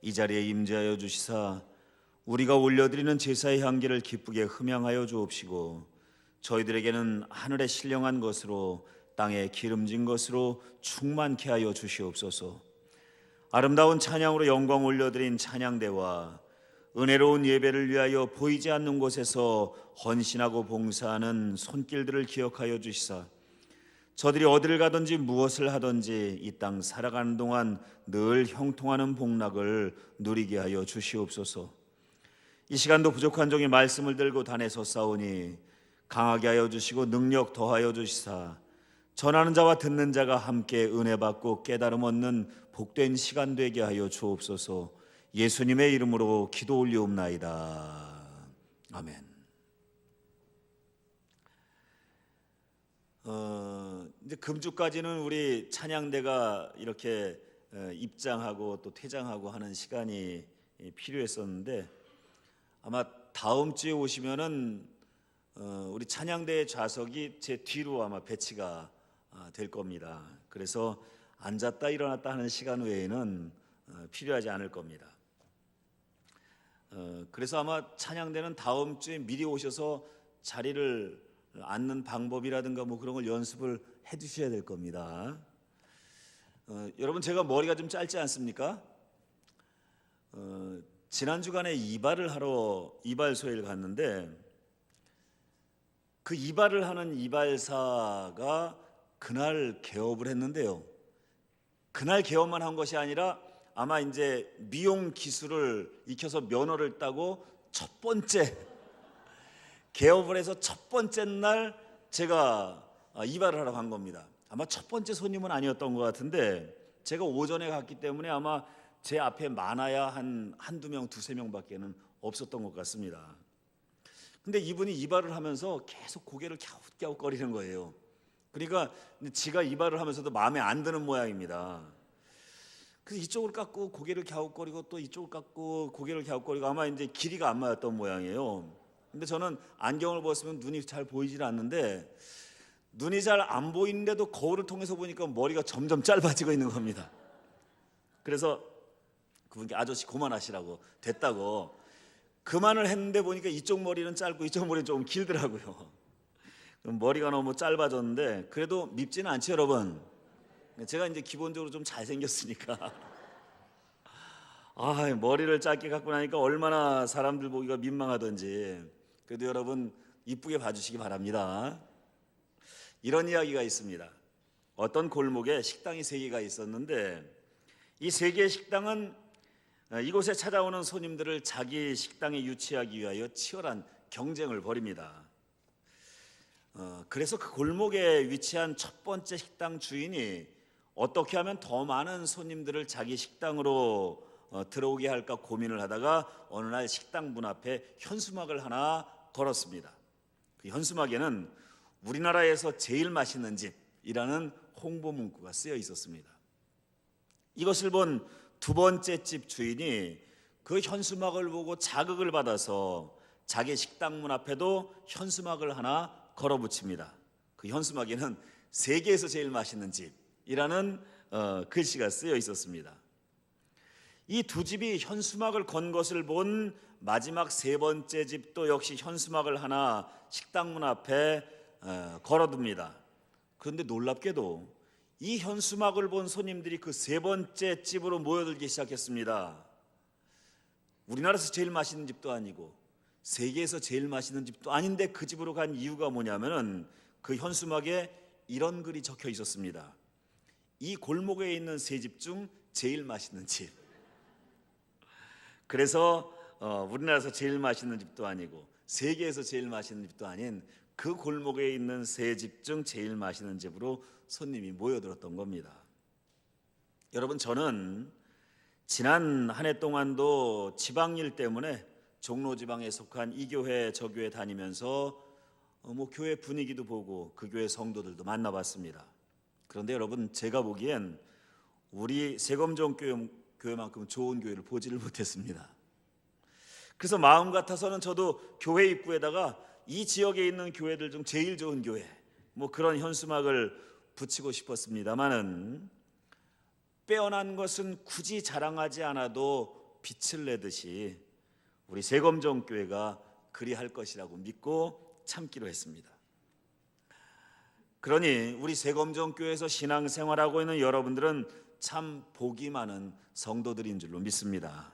이 자리에 임재하여 주시사 우리가 올려드리는 제사의 향기를 기쁘게 흠양하여 주옵시고 저희들에게는 하늘의 신령한 것으로 땅에 기름진 것으로 충만케 하여 주시옵소서. 아름다운 찬양으로 영광 올려드린 찬양대와 은혜로운 예배를 위하여 보이지 않는 곳에서 헌신하고 봉사하는 손길들을 기억하여 주시사 저들이 어디를 가든지 무엇을 하든지 이 땅 살아가는 동안 늘 형통하는 복락을 누리게 하여 주시옵소서. 이 시간도 부족한 종의 말씀을 들고 단에 섰사오니 강하게 하여 주시고 능력 더하여 주시사 전하는 자와 듣는 자가 함께 은혜 받고 깨달음 얻는 복된 시간 되게 하여 주옵소서. 예수님의 이름으로 기도 올리옵나이다. 아멘. 이제 금주까지는 우리 찬양대가 이렇게 입장하고 또 퇴장하고 하는 시간이 필요했었는데 아마 다음 주에 오시면은 우리 찬양대의 좌석이 제 뒤로 아마 배치가 될 겁니다. 그래서 앉았다 일어났다 하는 시간 외에는 필요하지 않을 겁니다. 그래서 아마 찬양대는 다음 주에 미리 오셔서 자리를 앉는 방법이라든가 뭐 그런 걸 연습을 해 주셔야 될 겁니다. 여러분 제가 머리가 좀 짧지 않습니까? 지난 주간에 이발을 하러 이발소에 갔는데 그 이발을 하는 이발사가 그날 개업을 했는데요. 그날 개업만 한 것이 아니라 아마 이제 미용 기술을 익혀서 면허를 따고 첫 번째 개업을 해서 첫 번째 날 제가 이발을 하러 간 겁니다. 아마 첫 번째 손님은 아니었던 것 같은데 제가 오전에 갔기 때문에 아마 제 앞에 많아야 한두 명, 두세 명밖에는 없었던 것 같습니다. 근데 이분이 이발을 하면서 계속 고개를 갸웃갸웃거리는 거예요. 그러니까 지가 이발을 하면서도 마음에 안 드는 모양입니다. 그래서 이쪽을 깎고 고개를 갸웃거리고 또 이쪽을 깎고 고개를 갸웃거리고 아마 이제 길이가 안 맞았던 모양이에요. 근데 저는 안경을 벗으면 눈이 잘 보이질 않는데 눈이 잘 안 보이는데도 거울을 통해서 보니까 머리가 점점 짧아지고 있는 겁니다. 그래서 그분께 아저씨 그만하시라고 됐다고 그만을 했는데 보니까 이쪽 머리는 짧고 이쪽 머리는 조금 길더라고요. 머리가 너무 짧아졌는데 그래도 밉지는 않죠, 여러분. 제가 이제 기본적으로 좀 잘생겼으니까 머리를 짧게 갖고 나니까 얼마나 사람들 보기가 민망하던지 그래도 여러분 이쁘게 봐주시기 바랍니다. 이런 이야기가 있습니다. 어떤 골목에 식당이 3개가 있었는데 이 3개의 식당은 이곳에 찾아오는 손님들을 자기 식당에 유치하기 위하여 치열한 경쟁을 벌입니다. 그래서 그 골목에 위치한 첫 번째 식당 주인이 어떻게 하면 더 많은 손님들을 자기 식당으로 들어오게 할까 고민을 하다가 어느 날 식당 문 앞에 현수막을 하나 걸었습니다. 그 현수막에는 우리나라에서 제일 맛있는 집이라는 홍보 문구가 쓰여 있었습니다. 이것을 본 두 번째 집 주인이 그 현수막을 보고 자극을 받아서 자기 식당 문 앞에도 현수막을 하나 걸어붙입니다. 그 현수막에는 세계에서 제일 맛있는 집이라는 글씨가 쓰여 있었습니다. 이 두 집이 현수막을 건 것을 본 마지막 3번째 집도 역시 현수막을 하나 식당 문 앞에 걸어둡니다. 그런데 놀랍게도 이 현수막을 본 손님들이 그 3번째 집으로 모여들기 시작했습니다. 우리나라에서 제일 맛있는 집도 아니고 세계에서 제일 맛있는 집도 아닌데 그 집으로 간 이유가 뭐냐면은 그 현수막에 이런 글이 적혀 있었습니다. 이 골목에 있는 3집 중 제일 맛있는 집. 그래서 우리나라에서 제일 맛있는 집도 아니고 세계에서 제일 맛있는 집도 아닌 그 골목에 있는 3집 중 제일 맛있는 집으로 손님이 모여들었던 겁니다. 여러분 저는 지난 한 해 동안도 지방일 때문에 종로지방에 속한 이 교회 저 교회 다니면서 교회 분위기도 보고 그 교회 성도들도 만나봤습니다. 그런데 여러분 제가 보기엔 우리 세검정 교회만큼 좋은 교회를 보지를 못했습니다. 그래서 마음 같아서는 저도 교회 입구에다가 이 지역에 있는 교회들 중 제일 좋은 교회 그런 현수막을 붙이고 싶었습니다만은 빼어난 것은 굳이 자랑하지 않아도 빛을 내듯이 우리 세검정교회가 그리할 것이라고 믿고 참기로 했습니다. 그러니 우리 세검정교회에서 신앙생활하고 있는 여러분들은 참 복이 많은 성도들인 줄로 믿습니다.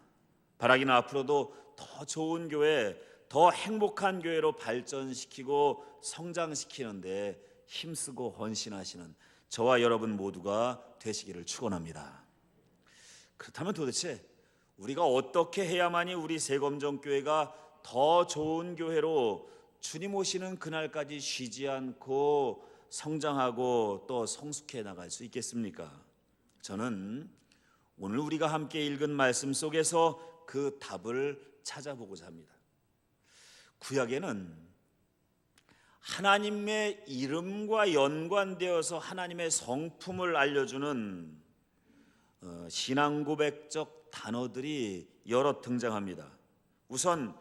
바라기는 앞으로도 더 좋은 교회, 더 행복한 교회로 발전시키고 성장시키는데 힘쓰고 헌신하시는 저와 여러분 모두가 되시기를 축원합니다. 그렇다면 도대체 우리가 어떻게 해야만이 우리 세검정교회가 더 좋은 교회로 주님 오시는 그날까지 쉬지 않고 성장하고 또 성숙해 나갈 수 있겠습니까? 저는 오늘 우리가 함께 읽은 말씀 속에서 그 답을 찾아보고자 합니다. 구약에는 하나님의 이름과 연관되어서 하나님의 성품을 알려주는 신앙고백적 단어들이 여러 등장합니다. 우선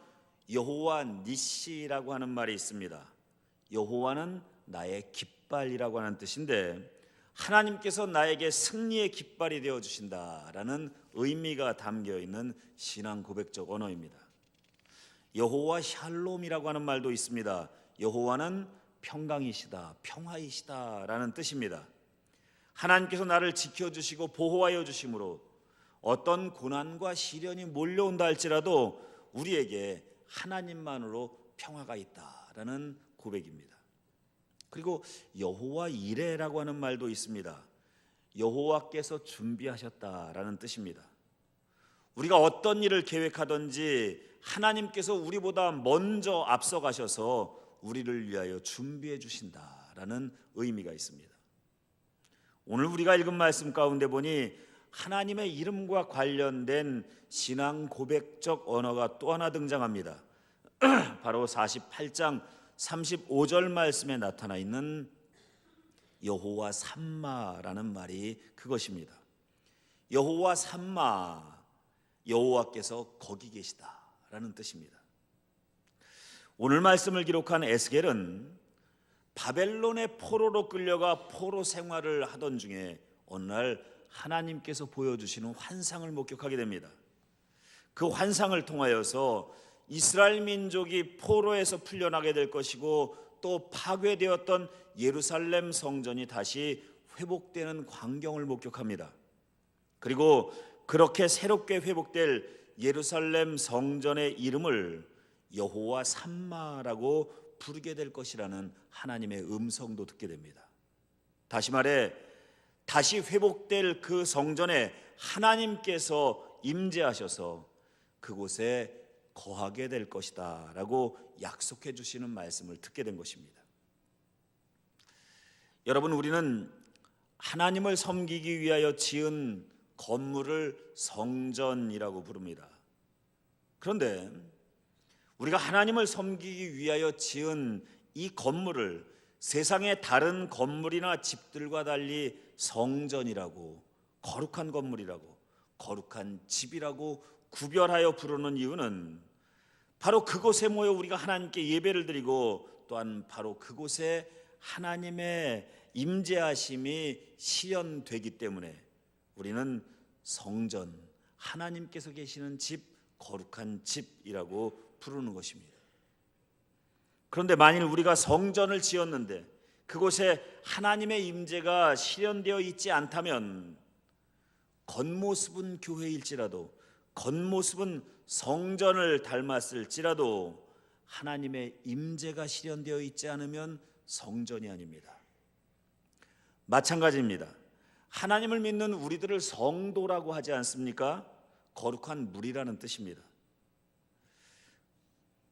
여호와 니시라고 하는 말이 있습니다. 여호와는 나의 깃발이라고 하는 뜻인데 하나님께서 나에게 승리의 깃발이 되어주신다라는 의미가 담겨있는 신앙고백적 언어입니다. 여호와 샬롬이라고 하는 말도 있습니다. 여호와는 평강이시다, 평화이시다라는 뜻입니다. 하나님께서 나를 지켜주시고 보호하여 주심으로 어떤 고난과 시련이 몰려온다 할지라도 우리에게 하나님만으로 평화가 있다라는 고백입니다. 그리고 여호와 이레라고 하는 말도 있습니다. 여호와께서 준비하셨다라는 뜻입니다. 우리가 어떤 일을 계획하든지 하나님께서 우리보다 먼저 앞서가셔서 우리를 위하여 준비해 주신다라는 의미가 있습니다. 오늘 우리가 읽은 말씀 가운데 보니 하나님의 이름과 관련된 신앙 고백적 언어가 또 하나 등장합니다. 바로 48장 35절 말씀에 나타나 있는 여호와 삼마라는 말이 그것입니다. 여호와 삼마, 여호와께서 거기 계시다라는 뜻입니다. 오늘 말씀을 기록한 에스겔은 바벨론의 포로로 끌려가 포로 생활을 하던 중에 어느 날 하나님께서 보여주시는 환상을 목격하게 됩니다. 그 환상을 통하여서 이스라엘 민족이 포로에서 풀려나게 될 것이고 또 파괴되었던 예루살렘 성전이 다시 회복되는 광경을 목격합니다. 그리고 그렇게 새롭게 회복될 예루살렘 성전의 이름을 여호와 삼마라고 부르게 될 것이라는 하나님의 음성도 듣게 됩니다. 다시 말해 다시 회복될 그 성전에 하나님께서 임재하셔서 그곳에 거하게 될 것이다 라고 약속해 주시는 말씀을 듣게 된 것입니다. 여러분, 우리는 하나님을 섬기기 위하여 지은 건물을 성전이라고 부릅니다. 그런데 우리가 하나님을 섬기기 위하여 지은 이 건물을 세상의 다른 건물이나 집들과 달리 성전이라고, 거룩한 건물이라고, 거룩한 집이라고 구별하여 부르는 이유는 바로 그곳에 모여 우리가 하나님께 예배를 드리고 또한 바로 그곳에 하나님의 임재하심이 실현되기 때문에 우리는 성전, 하나님께서 계시는 집, 거룩한 집이라고 부르는 것입니다. 그런데 만일 우리가 성전을 지었는데 그곳에 하나님의 임재가 실현되어 있지 않다면 겉모습은 교회일지라도, 겉모습은 성전을 닮았을지라도 하나님의 임재가 실현되어 있지 않으면 성전이 아닙니다. 마찬가지입니다. 하나님을 믿는 우리들을 성도라고 하지 않습니까? 거룩한 무리라는 뜻입니다.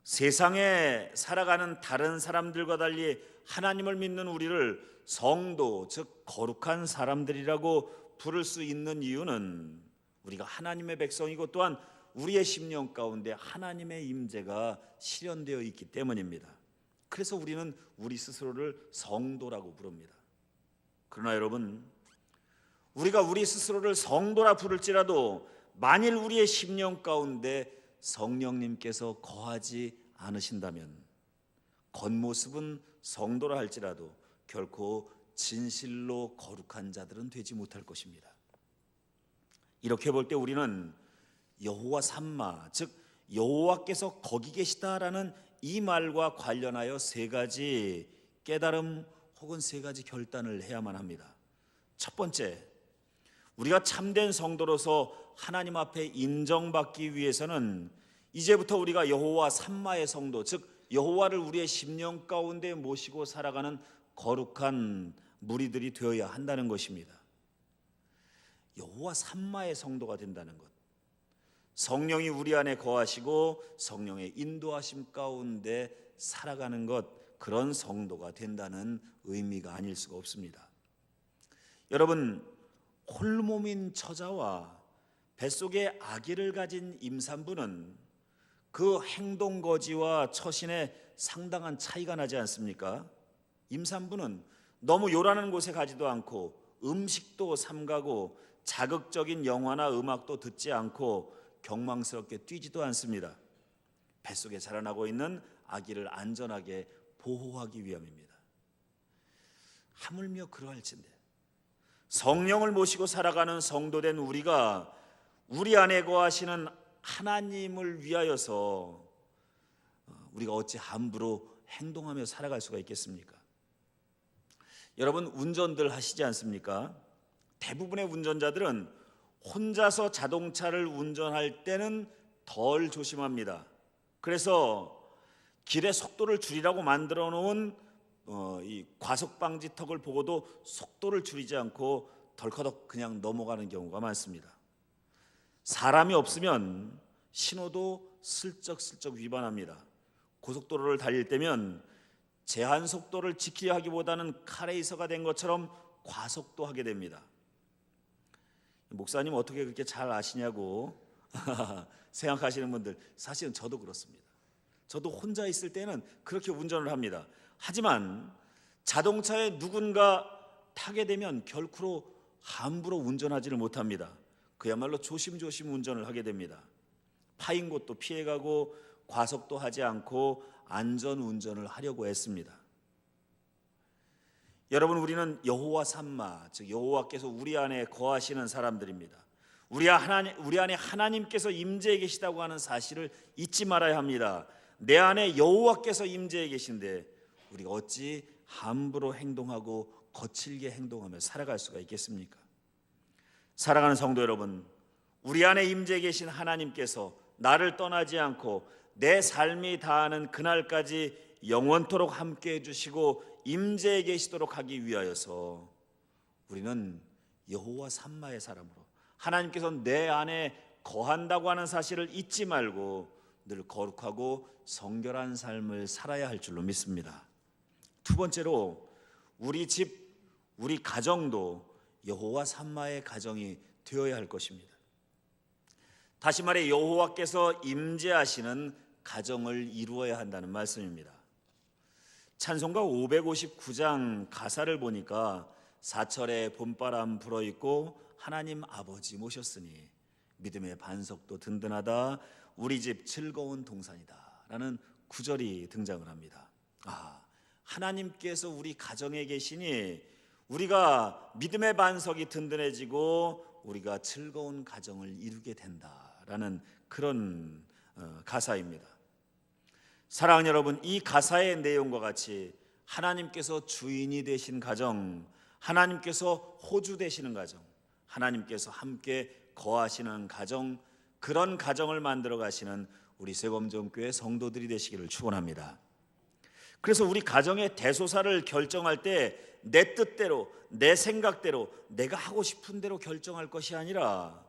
세상에 살아가는 다른 사람들과 달리 하나님을 믿는 우리를 성도, 즉 거룩한 사람들이라고 부를 수 있는 이유는 우리가 하나님의 백성이고 또한 우리의 심령 가운데 하나님의 임재가 실현되어 있기 때문입니다. 그래서 우리는 우리 스스로를 성도라고 부릅니다. 그러나 여러분, 우리가 우리 스스로를 성도라 부를지라도 만일 우리의 심령 가운데 성령님께서 거하지 않으신다면 겉모습은 성도라 할지라도 결코 진실로 거룩한 자들은 되지 못할 것입니다. 이렇게 볼 때 우리는 여호와 삼마, 즉 여호와께서 거기 계시다라는 이 말과 관련하여 세 가지 깨달음 혹은 세 가지 결단을 해야만 합니다. 첫 번째, 우리가 참된 성도로서 하나님 앞에 인정받기 위해서는 이제부터 우리가 여호와 삼마의 성도, 즉 여호와를 우리의 심령 가운데 모시고 살아가는 거룩한 무리들이 되어야 한다는 것입니다. 여호와 삼마의 성도가 된다는 것, 성령이 우리 안에 거하시고 성령의 인도하심 가운데 살아가는 것, 그런 성도가 된다는 의미가 아닐 수가 없습니다. 여러분, 홀몸인 처자와 뱃속에 아기를 가진 임산부는 그 행동거지와 처신에 상당한 차이가 나지 않습니까? 임산부는 너무 요란한 곳에 가지도 않고 음식도 삼가고 자극적인 영화나 음악도 듣지 않고 경망스럽게 뛰지도 않습니다. 뱃속에 자라나고 있는 아기를 안전하게 보호하기 위함입니다. 하물며 그러할진대 성령을 모시고 살아가는 성도된 우리가 우리 안에 거하시는 하나님을 위하여서 우리가 어찌 함부로 행동하며 살아갈 수가 있겠습니까? 여러분, 운전들 하시지 않습니까? 대부분의 운전자들은 혼자서 자동차를 운전할 때는 덜 조심합니다. 그래서 길의 속도를 줄이라고 만들어 놓은 이 과속방지턱을 보고도 속도를 줄이지 않고 덜커덕 그냥 넘어가는 경우가 많습니다. 사람이 없으면 신호도 슬쩍슬쩍 위반합니다. 고속도로를 달릴 때면 제한 속도를 지키려 하기보다는 카레이서가 된 것처럼 과속도 하게 됩니다. 목사님 어떻게 그렇게 잘 아시냐고 생각하시는 분들, 사실은 저도 그렇습니다. 저도 혼자 있을 때는 그렇게 운전을 합니다. 하지만 자동차에 누군가 타게 되면 결코 함부로 운전하지를 못합니다. 그야말로 조심조심 운전을 하게 됩니다. 파인 곳도 피해가고 과속도 하지 않고 안전 운전을 하려고 했습니다. 여러분, 우리는 여호와 삼마, 즉 여호와께서 우리 안에 거하시는 사람들입니다. 우리 안에 하나님께서 임재해 계시다고 하는 사실을 잊지 말아야 합니다. 내 안에 여호와께서 임재해 계신데 우리가 어찌 함부로 행동하고 거칠게 행동하며 살아갈 수가 있겠습니까? 사랑하는 성도 여러분, 우리 안에 임재해 계신 하나님께서 나를 떠나지 않고 내 삶이 다하는 그날까지 영원토록 함께 해주시고 임재해 계시도록 하기 위하여서 우리는 여호와 삼마의 사람으로 하나님께서 내 안에 거한다고 하는 사실을 잊지 말고 늘 거룩하고 성결한 삶을 살아야 할 줄로 믿습니다. 두 번째로 우리 집, 우리 가정도 여호와 삼마의 가정이 되어야 할 것입니다. 다시 말해 여호와께서 임재하시는 가정을 이루어야 한다는 말씀입니다. 찬송가 559장 가사를 보니까 사철에 봄바람 불어있고 하나님 아버지 모셨으니 믿음의 반석도 든든하다 우리 집 즐거운 동산이다 라는 구절이 등장을 합니다. 하나님께서 우리 가정에 계시니 우리가 믿음의 반석이 든든해지고 우리가 즐거운 가정을 이루게 된다라는 그런 가사입니다. 사랑하는 여러분, 이 가사의 내용과 같이 하나님께서 주인이 되신 가정, 하나님께서 호주 되시는 가정, 하나님께서 함께 거하시는 가정, 그런 가정을 만들어 가시는 우리 세범정교회 성도들이 되시기를 축원합니다. 그래서 우리 가정의 대소사를 결정할 때 내 뜻대로, 내 생각대로, 내가 하고 싶은 대로 결정할 것이 아니라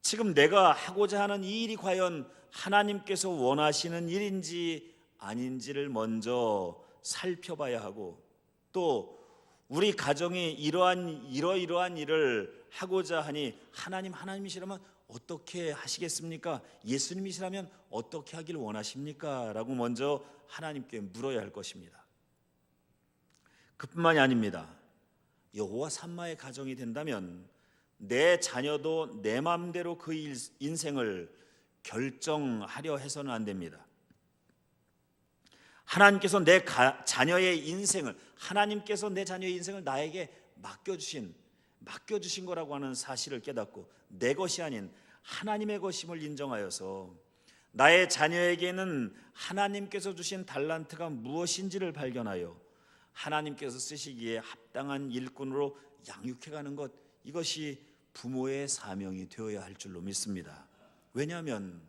지금 내가 하고자 하는 이 일이 과연 하나님께서 원하시는 일인지 아닌지를 먼저 살펴봐야 하고, 또 우리 가정이 이러이러한 일을 하고자 하니 하나님이시라면 어떻게 하시겠습니까? 예수님이시라면 어떻게 하길 원하십니까? 라고 먼저 하나님께 물어야 할 것입니다. 그뿐만이 아닙니다. 여호와 삼마의 가정이 된다면 내 자녀도 내 마음대로 그 인생을 결정하려 해서는 안 됩니다. 하나님께서 내 자녀의 인생을, 하나님께서 내 자녀의 인생을 나에게 맡겨주신 거라고 하는 사실을 깨닫고 내 것이 아닌 하나님의 것임을 인정하여서 나의 자녀에게는 하나님께서 주신 달란트가 무엇인지를 발견하여 하나님께서 쓰시기에 합당한 일꾼으로 양육해가는 것, 이것이 부모의 사명이 되어야 할 줄로 믿습니다. 왜냐하면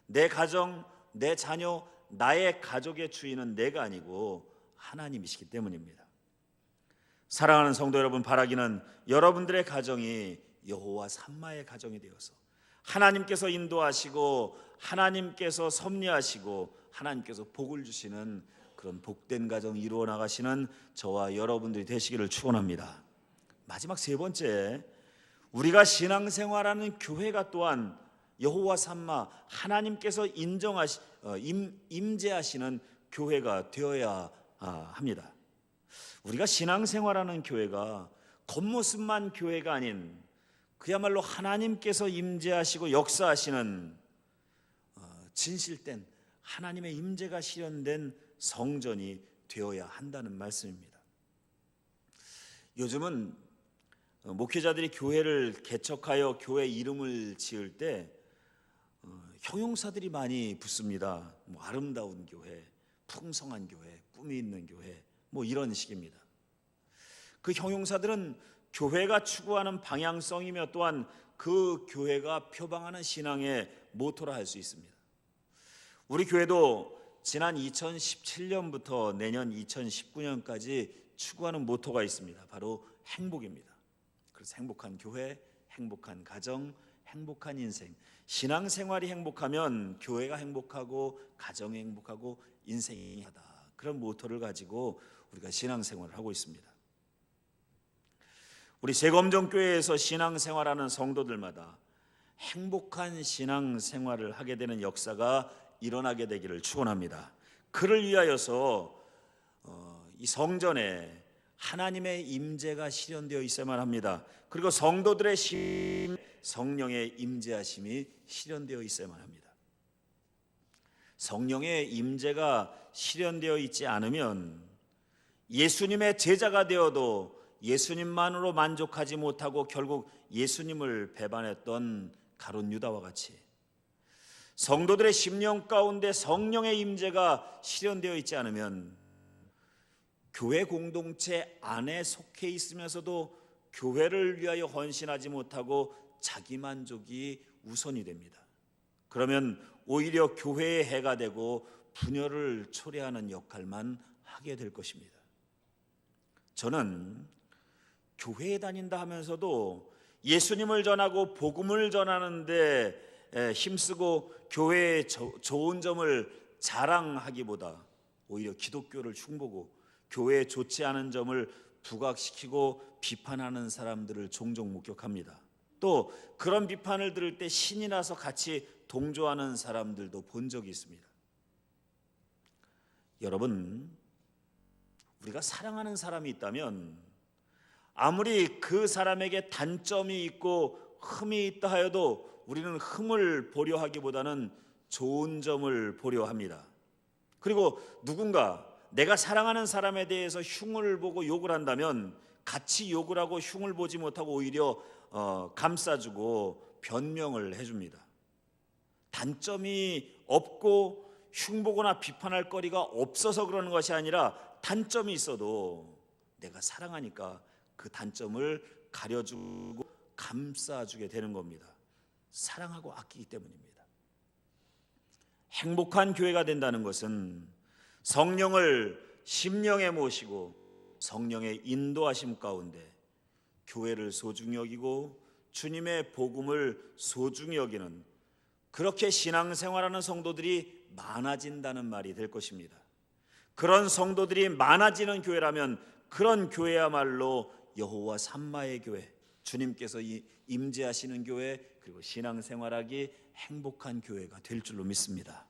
내 가정, 내 자녀, 나의 가족의 주인은 내가 아니고 하나님이시기 때문입니다. 사랑하는 성도 여러분, 바라기는 여러분들의 가정이 여호와 삼마의 가정이 되어서 하나님께서 인도하시고 하나님께서 섭리하시고 하나님께서 복을 주시는 그런 복된 가정 이루어 나가시는 저와 여러분들이 되시기를 축원합니다. 마지막 세 번째, 우리가 신앙생활하는 교회가 또한 여호와 삼마 하나님께서 임재하시는 교회가 되어야 합니다. 우리가 신앙생활하는 교회가 겉모습만 교회가 아닌 그야말로 하나님께서 임재하시고 역사하시는 진실된 하나님의 임재가 실현된 성전이 되어야 한다는 말씀입니다. 요즘은 목회자들이 교회를 개척하여 교회 이름을 지을 때 형용사들이 많이 붙습니다. 아름다운 교회, 풍성한 교회, 꿈이 있는 교회, 이런 식입니다. 그 형용사들은 교회가 추구하는 방향성이며 또한 그 교회가 표방하는 신앙의 모토라 할 수 있습니다. 우리 교회도 지난 2017년부터 내년 2019년까지 추구하는 모토가 있습니다. 바로 행복입니다. 그래서 행복한 교회, 행복한 가정, 행복한 인생. 신앙생활이 행복하면 교회가 행복하고 가정이 행복하고 인생이 하다. 그런 모토를 가지고 우리가 신앙생활을 하고 있습니다. 우리 세검정교회에서 신앙생활하는 성도들마다 행복한 신앙생활을 하게 되는 역사가 일어나게 되기를 축원합니다. 그를 위하여서 이 성전에 하나님의 임재가 실현되어 있어야만 합니다. 그리고 성도들의 성령의 임재하심이 실현되어 있어야만 합니다. 성령의 임재가 실현되어 있지 않으면 예수님의 제자가 되어도 예수님만으로 만족하지 못하고 결국 예수님을 배반했던 가룟 유다와 같이 성도들의 심령 가운데 성령의 임재가 실현되어 있지 않으면 교회 공동체 안에 속해 있으면서도 교회를 위하여 헌신하지 못하고 자기 만족이 우선이 됩니다. 그러면 오히려 교회의 해가 되고 분열을 초래하는 역할만 하게 될 것입니다. 저는 교회에 다닌다 하면서도 예수님을 전하고 복음을 전하는데 힘쓰고 교회의 좋은 점을 자랑하기보다 오히려 기독교를 흉보고 교회에 좋지 않은 점을 부각시키고 비판하는 사람들을 종종 목격합니다. 또 그런 비판을 들을 때 신이 나서 같이 동조하는 사람들도 본 적이 있습니다. 여러분, 우리가 사랑하는 사람이 있다면 아무리 그 사람에게 단점이 있고 흠이 있다 하여도 우리는 흠을 보려 하기보다는 좋은 점을 보려 합니다. 그리고 누군가 내가 사랑하는 사람에 대해서 흉을 보고 욕을 한다면 같이 욕을 하고 흉을 보지 못하고 오히려 감싸주고 변명을 해줍니다. 단점이 없고 흉보거나 비판할 거리가 없어서 그러는 것이 아니라 단점이 있어도 내가 사랑하니까 그 단점을 가려주고 감싸주게 되는 겁니다. 사랑하고 아끼기 때문입니다. 행복한 교회가 된다는 것은 성령을 심령에 모시고 성령의 인도하심 가운데 교회를 소중히 여기고 주님의 복음을 소중히 여기는 그렇게 신앙생활하는 성도들이 많아진다는 말이 될 것입니다. 그런 성도들이 많아지는 교회라면 그런 교회야말로 여호와 삼마의 교회, 주님께서 임재하시는 교회, 그리고 신앙생활하기 행복한 교회가 될 줄로 믿습니다.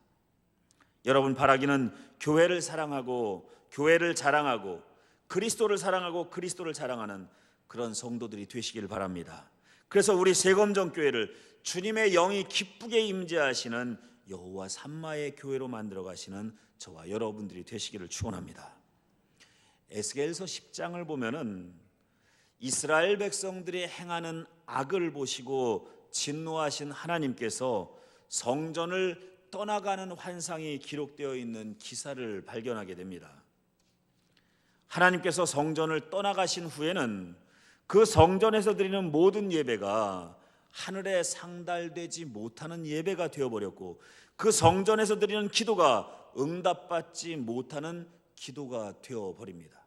여러분, 바라기는 교회를 사랑하고 교회를 자랑하고 그리스도를 사랑하고 그리스도를 자랑하는 그런 성도들이 되시길 바랍니다. 그래서 우리 세검정교회를 주님의 영이 기쁘게 임재하시는 여호와 삼마의 교회로 만들어 가시는 저와 여러분들이 되시기를 축원합니다. 에스겔서 10장을 보면은 이스라엘 백성들이 행하는 악을 보시고 진노하신 하나님께서 성전을 떠나가는 환상이 기록되어 있는 기사를 발견하게 됩니다. 하나님께서 성전을 떠나가신 후에는 그 성전에서 드리는 모든 예배가 하늘에 상달되지 못하는 예배가 되어버렸고, 그 성전에서 드리는 기도가 응답받지 못하는 기도가 되어버립니다.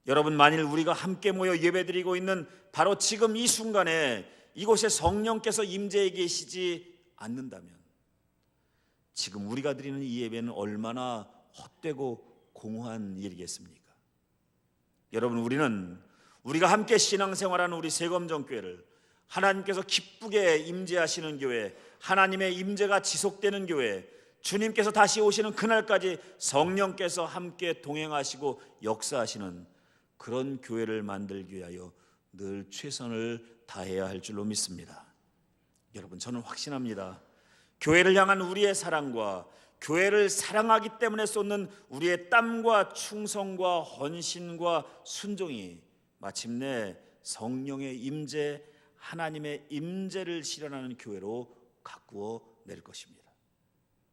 여러분, 만일 우리가 함께 모여 예배드리고 있는 바로 지금 이 순간에 이곳에 성령께서 임재해 계시지 않는다면 지금 우리가 드리는 이 예배는 얼마나 헛되고 공허한 일이겠습니까? 여러분, 우리가 함께 신앙생활하는 우리 세검정교회를 하나님께서 기쁘게 임재하시는 교회, 하나님의 임재가 지속되는 교회, 주님께서 다시 오시는 그날까지 성령께서 함께 동행하시고 역사하시는 그런 교회를 만들기 위하여 늘 최선을 다해야 할 줄로 믿습니다. 여러분, 저는 확신합니다. 교회를 향한 우리의 사랑과 교회를 사랑하기 때문에 쏟는 우리의 땀과 충성과 헌신과 순종이 마침내 성령의 임재, 하나님의 임재를 실현하는 교회로 가꾸어 낼 것입니다.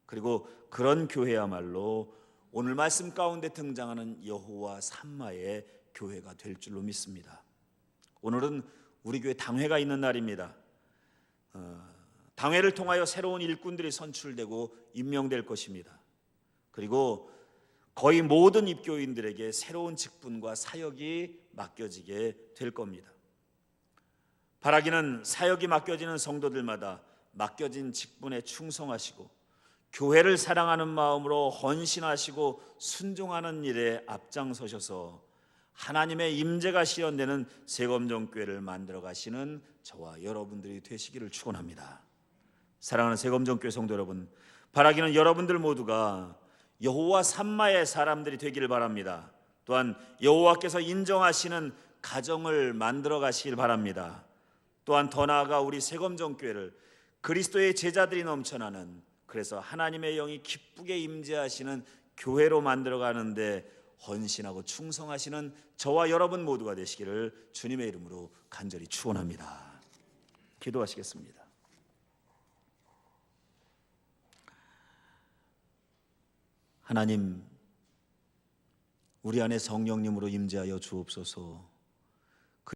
그리고 그런 교회야말로 오늘 말씀 가운데 등장하는 여호와 삼마의 교회가 될 줄로 믿습니다. 오늘은 우리 교회 당회가 있는 날입니다. 당회를 통하여 새로운 일꾼들이 선출되고 임명될 것입니다. 그리고 거의 모든 입교인들에게 새로운 직분과 사역이 맡겨지게 될 겁니다. 바라기는 사역이 맡겨지는 성도들마다 맡겨진 직분에 충성하시고 교회를 사랑하는 마음으로 헌신하시고 순종하는 일에 앞장서셔서 하나님의 임재가 실현되는 세검정교회를 만들어 가시는 저와 여러분들이 되시기를 축원합니다. 사랑하는 세검정교회 성도 여러분, 바라기는 여러분들 모두가 여호와 삼마의 사람들이 되기를 바랍니다. 또한 여호와께서 인정하시는 가정을 만들어 가시길 바랍니다. 또한 더 나아가 우리 세검정교회를 그리스도의 제자들이 넘쳐나는, 그래서 하나님의 영이 기쁘게 임재하시는 교회로 만들어 가는데 헌신하고 충성하시는 저와 여러분 모두가 되시기를 주님의 이름으로 간절히 축원합니다. 기도하시겠습니다. 하나님, 우리 안에 성령님으로 임재하여 주옵소서.